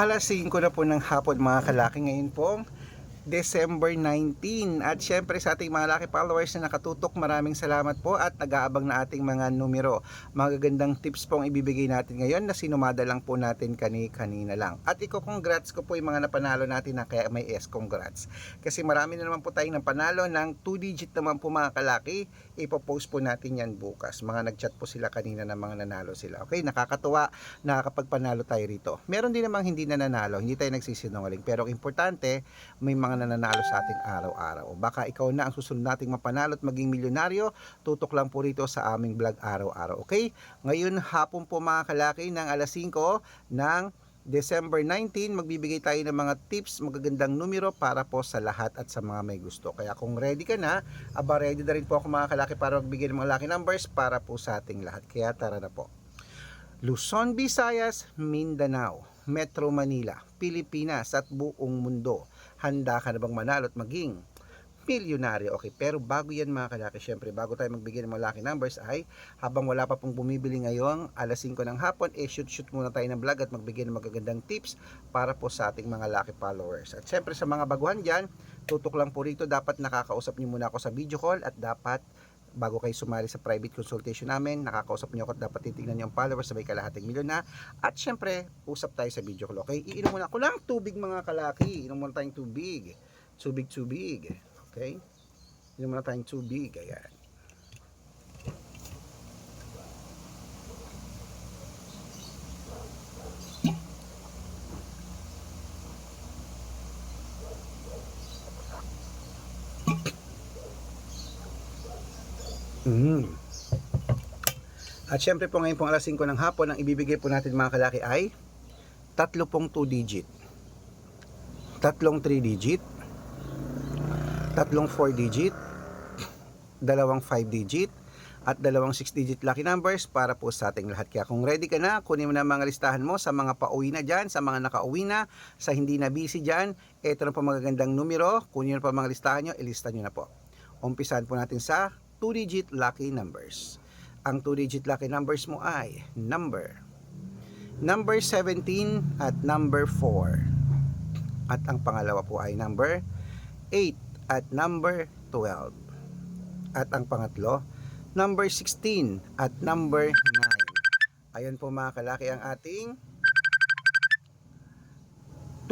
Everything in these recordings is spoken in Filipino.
Alas 5 na po ng hapon mga kalaki, ngayon pong December 19. At syempre sa ating mga laki followers na nakatutok, maraming salamat po at nag-aabang na ating mga numero. Magagandang tips pong ibibigay natin ngayon na sinumada lang po natin kanina lang. At congrats ko po yung mga napanalo natin na kaya may congrats. Kasi marami na naman po tayong napanalo ng 2-digit naman po mga kalaki. Ipopost po natin yan bukas. Mga nagchat po sila kanina na mga nanalo sila. Okay, nakakatuwa na kapag panalo tayo rito. Meron din namang hindi na nanalo, hindi tayo nagsisinungaling. Pero ang importante, may mga nananalo sa atin araw-araw. Baka ikaw na ang susunod nating mapanalo at maging milyonaryo. Tutok lang po rito sa aming vlog araw-araw. Okay? Ngayon hapon po mga kalaki ng alas 5 ng December 19, magbibigay tayo ng mga tips, magagandang numero para po sa lahat at sa mga may gusto. Kaya kung ready ka na, ready na rin po ako mga kalaki para magbigay ng mga lucky numbers para po sa ating lahat. Kaya tara na po. Luzon, Visayas, Mindanao, Metro Manila, Pilipinas at buong mundo. Handa ka na bang manalo at maging milyonaryo? Okay, pero bago yan mga kalaki, syempre bago tayo magbigay ng mga lucky numbers ay habang wala pa pong bumibili ngayong alas 5 ng hapon, shoot muna tayo ng vlog at magbigay ng magagandang tips para po sa ating mga lucky followers. At syempre sa mga baguhan dyan, tutok lang po rito, dapat nakakausap niyo muna ako sa video call at dapat bago kayo sumali sa private consultation namin, nakakausap niyo ako at dapat titignan niyo ang followers, sabay kalahating milyon na. At syempre, usap tayo sa video call, okay? Iinom muna ako lang tubig mga kalaki. Inom muna tayong tubig. Tubig. Okay? Inom muna tayong tubig. Ayan. At syempre po ngayon pong alas 5 ng hapon, ang ibibigay po natin mga kalaki ay tatlo pong 2 digit, tatlong 3 digit, tatlong 4 digit, dalawang 5 digit, at dalawang 6 digit lucky numbers para po sa ating lahat. Kaya kung ready ka na, kunin mo na mga listahan mo sa mga pauwi na dyan, sa mga nakauwi na, sa hindi na busy dyan. Ito na po magagandang numero, kunin nyo na po mga listahan nyo, ilista nyo na po. Umpisahan po natin sa 2 digit lucky numbers. Ang 2 digit lucky numbers mo ay number 17 at number 4. At ang pangalawa po ay number 8 at number 12. At ang pangatlo, number 16 at number 9. Ayan po mga kalaki ang ating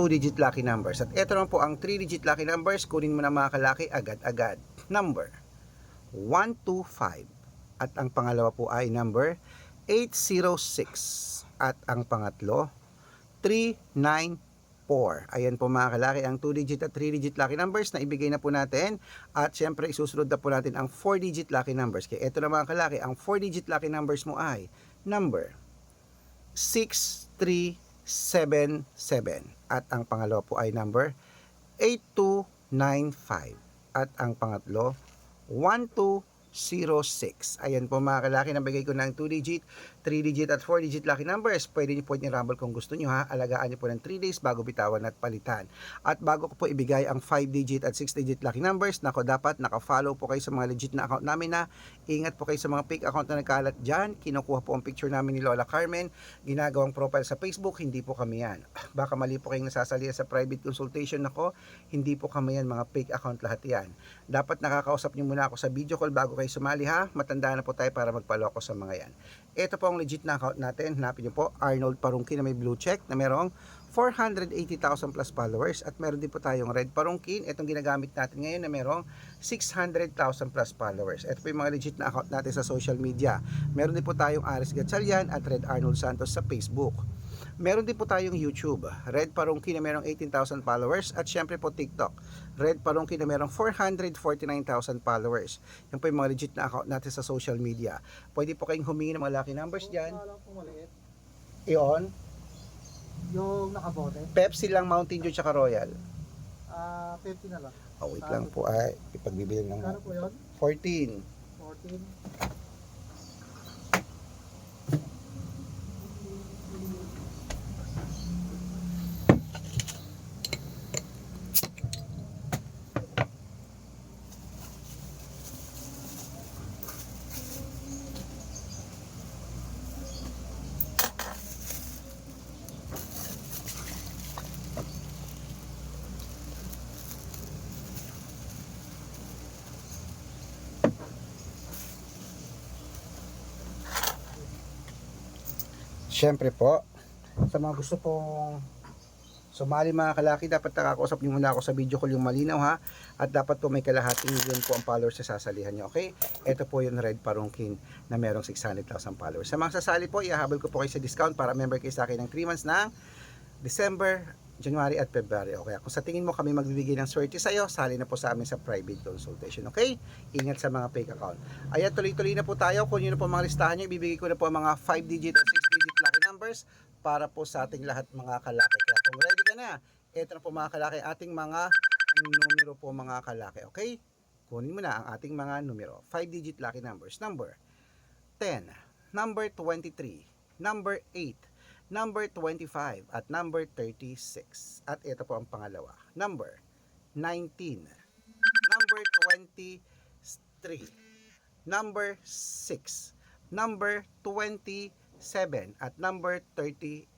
2 digit lucky numbers. At ito naman po ang 3 digit lucky numbers. Kunin mo na mga kalaki agad-agad. Number 125. At ang pangalawa po ay number 806. At ang pangatlo 394. Ayan po mga kalaki ang 2 digit at 3 digit lucky numbers na ibigay na po natin. At syempre isusunod na po natin ang 4 digit lucky numbers. Kaya ito na mga kalaki, ang 4 digit lucky numbers mo ay number 6377. At ang pangalawa po ay number 8295. At ang pangatlo 1206. Ayan po mga kalaki, nabigay ko ng 2 digit, 3 digit at 4 digit lucky numbers. Pwede niyo po i-rumble kung gusto niyo ha. Alagaan niyo po ng 3 days bago bitawan at palitan. At bago ko po ibigay ang 5 digit at 6 digit lucky numbers, nako dapat naka-follow po kayo sa mga legit na account namin na. Ingat po kayo sa mga fake account na nagkalat dyan. Kinukuha po ang picture namin ni Lola Carmen, ginagawang profile sa Facebook, hindi po kami yan. Baka mali po kayong nasasali sa private consultation, nako, hindi po kami yan, mga fake account lahat yan. Dapat nakakausap niyo muna ako sa video call bago kayo sumali ha. Matanda na po tayo para magpaloko sa mga yan. Ito po ang legit na account natin. Hanapin niyo po Arnold Parungkin na may blue check na merong 480,000 plus followers. At meron din po tayong Red Parungkin. Itong ginagamit natin ngayon na merong 600,000 plus followers. Ito po yung mga legit na account natin sa social media. Meron din po tayong Aris Gatchalian at Red Arnold Santos sa Facebook. Meron din po tayong YouTube, Red Parungkin na merong 18,000 followers. At syempre po TikTok, Red Parungkin na merong 449,000 followers. Yan po yung mga legit na account natin sa social media. Pwede po kayong humingi ng mga lucky numbers dyan. I-on. Yung nakabote? Pepsi lang, Mountain Dew, tsaka Royal. 50 na lang. Oh, wait lang po ay ipagbibili ng Kano po yun? 14. 14. syempre po, sa mga gusto pong sumali mga kalaki, dapat nakakausap nyo muna ako sa video call yung malinaw ha. At dapat po may kalahating million po ang followers sa sasalihan nyo, okay? Ito po yung Red Parungkin na merong 600,000 followers. Sa mga sasali po, ihahabol ko po kayo sa discount para member kayo sa akin ng 3 months ng December, January at February. Okay, kung sa tingin mo kami magbibigay ng swerte sa iyo, sali na po sa amin sa private consultation. Okay? Ingat sa mga fake account. Ayan, tuloy-tuloy na po tayo. Kung yun na po mga listahan nyo, ibibigay ko na po mga 5-digit at 6-digit lucky numbers para po sa ating lahat mga kalaki. Kaya kung ready ka na, ito na po mga kalaki ating mga numero po mga kalaki. Okay? Kunin mo na ang ating mga numero. 5-digit lucky numbers. Number 10, number 23, number 8, number 25, at number 36. At ito po ang pangalawa. Number 19, number 23, number 6, number 27, at number 38.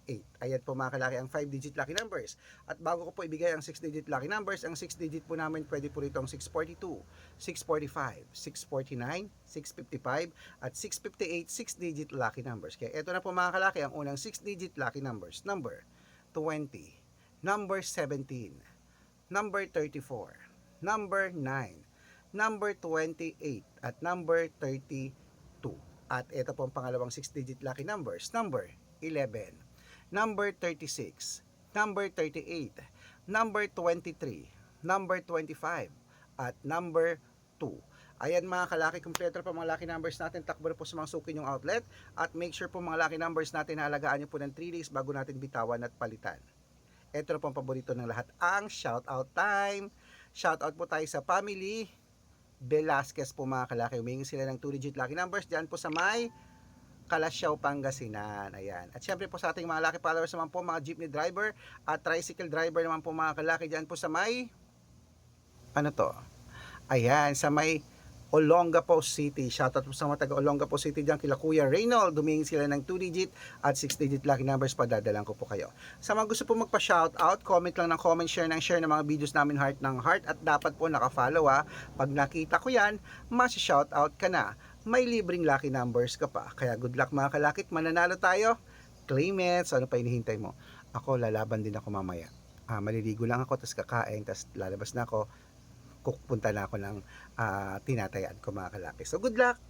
Ayan po mga kalaki ang 5-digit lucky numbers. At bago ko po ibigay ang 6-digit lucky numbers, ang 6-digit po namin pwede po rito ang 642, 645, 649, 655, at 658 6-digit lucky numbers. Kaya ito na po mga kalaki ang unang 6-digit lucky numbers. Number 20, number 17, number 34, number 9, number 28, at number 32. At ito po ang pangalawang 6-digit lucky numbers. Number 11, number 36, number 38, number 23, number 25, at number 2. Ayan mga kalaki, kompleto po mga lucky numbers natin. Takbo na po sa mga suki yung outlet. At make sure po mga lucky numbers natin, halagaan nyo po ng 3 days bago natin bitawan at palitan. Ito na po ang paborito ng lahat, ang shoutout time. Shoutout po tayo sa family Velasquez po mga kalaki. Humingi sila ng 2-digit lucky numbers dyan po sa may Kalasyaw, Pangasinan. Ayan. At syempre po sa ating mga lucky followers naman po, mga jeepney driver at tricycle driver naman po mga kalaki dyan po sa may ano to? Ayan, sa may Olongapo City. Shoutout po sa mga taga Olongapo City dyan kila Kuya Reynold. Humingi sila ng 2-digit at 6-digit lucky numbers. Padadalan ko po kayo. Sa mga gusto po magpa-shoutout, comment lang ng comment, share ng mga videos namin heart ng heart. At dapat po naka-follow ha. Pag nakita ko yan, mas-shoutout ka na. May libreng lucky numbers ka pa. Kaya good luck mga kalakit. Mananalo tayo. Claim it. So ano pa hinihintay mo? Ako, lalaban din ako mamaya. Maliligo lang ako, tapos kakain, tapos lalabas na ako. Pupunta na ako ng tinatayaan ko mga kalaki. So good luck!